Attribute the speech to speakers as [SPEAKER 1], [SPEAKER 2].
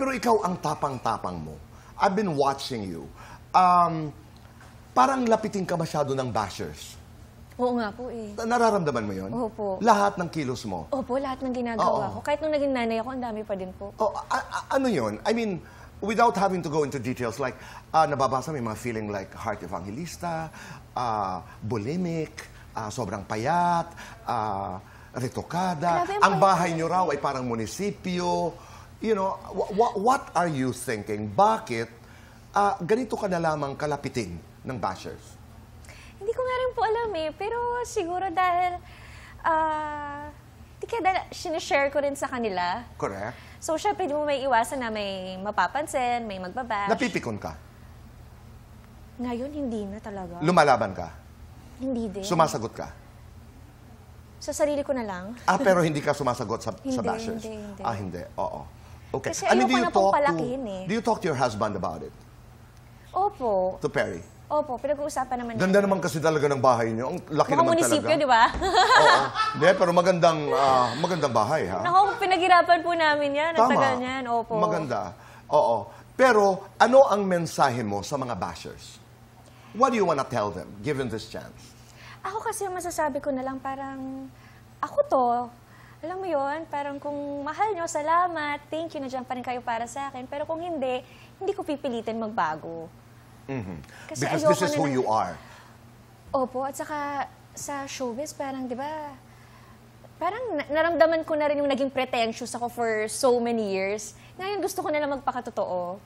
[SPEAKER 1] Pero ikaw ang tapang-tapang mo. I've been watching you. Parang lapitin ka masyado ng bashers.
[SPEAKER 2] Oo nga po eh.
[SPEAKER 1] Nararamdaman mo yun?
[SPEAKER 2] Opo.
[SPEAKER 1] Lahat ng kilos mo?
[SPEAKER 2] Opo, lahat ng ginagawa
[SPEAKER 1] Oo.
[SPEAKER 2] ko. Kahit nung naging nanay ako, ang dami pa din po.
[SPEAKER 1] Oh, ano yun? I mean, without having to go into details, like, nababasa may mga feeling like heart evangelista, bulimic, sobrang payat, retokada.
[SPEAKER 2] Grabe,
[SPEAKER 1] Ang bahay nyo raw ay parang munisipyo. You know, what are you thinking? Bakit ganito ka na lamang kalapitin ng bashers?
[SPEAKER 2] Hindi ko nga rin po alam eh. Pero siguro dahil, sinishare ko rin sa kanila.
[SPEAKER 1] Correct?
[SPEAKER 2] So, syempre, di mo may iwasan na may mapapansin, may magbabash.
[SPEAKER 1] Napipikon ka?
[SPEAKER 2] Ngayon, hindi na talaga.
[SPEAKER 1] Lumalaban ka?
[SPEAKER 2] Hindi din.
[SPEAKER 1] Sumasagot ka?
[SPEAKER 2] Sa sarili ko na lang.
[SPEAKER 1] Pero hindi ka sumasagot sa
[SPEAKER 2] Hindi,
[SPEAKER 1] bashers?
[SPEAKER 2] hindi.
[SPEAKER 1] Hindi. Oo. Okay.
[SPEAKER 2] Kasi ayoko na pong palakihin eh.
[SPEAKER 1] Do you talk to your husband about it?
[SPEAKER 2] Opo.
[SPEAKER 1] To Perry?
[SPEAKER 2] Opo, pinag-uusapan naman
[SPEAKER 1] Ganda naman kasi talaga ng bahay niyo. Ang laki
[SPEAKER 2] Mga
[SPEAKER 1] naman
[SPEAKER 2] munisipyo,
[SPEAKER 1] talaga.
[SPEAKER 2] di ba?
[SPEAKER 1] Oo. Hindi, pero magandang bahay, ha?
[SPEAKER 2] Naku, pinaghirapan po namin yan. Ang tagal niyan. Opo.
[SPEAKER 1] Maganda. Oo. Pero ano ang mensahe mo sa mga bashers? What do you wanna tell them, given this chance?
[SPEAKER 2] Ako kasi masasabi ko na lang parang, ako to, alam mo yon, parang kung mahal nyo, salamat, thank you, nandiyan pa rin kayo para sa akin. Pero kung hindi ko pipilitin magbago. Kasi
[SPEAKER 1] Because
[SPEAKER 2] ayoko
[SPEAKER 1] this is
[SPEAKER 2] na
[SPEAKER 1] who you are.
[SPEAKER 2] Opo, at saka sa showbiz, parang, di ba, parang naramdaman ko na rin yung naging pretentious ako for so many years. Ngayon, gusto ko na lang magpakatotoo.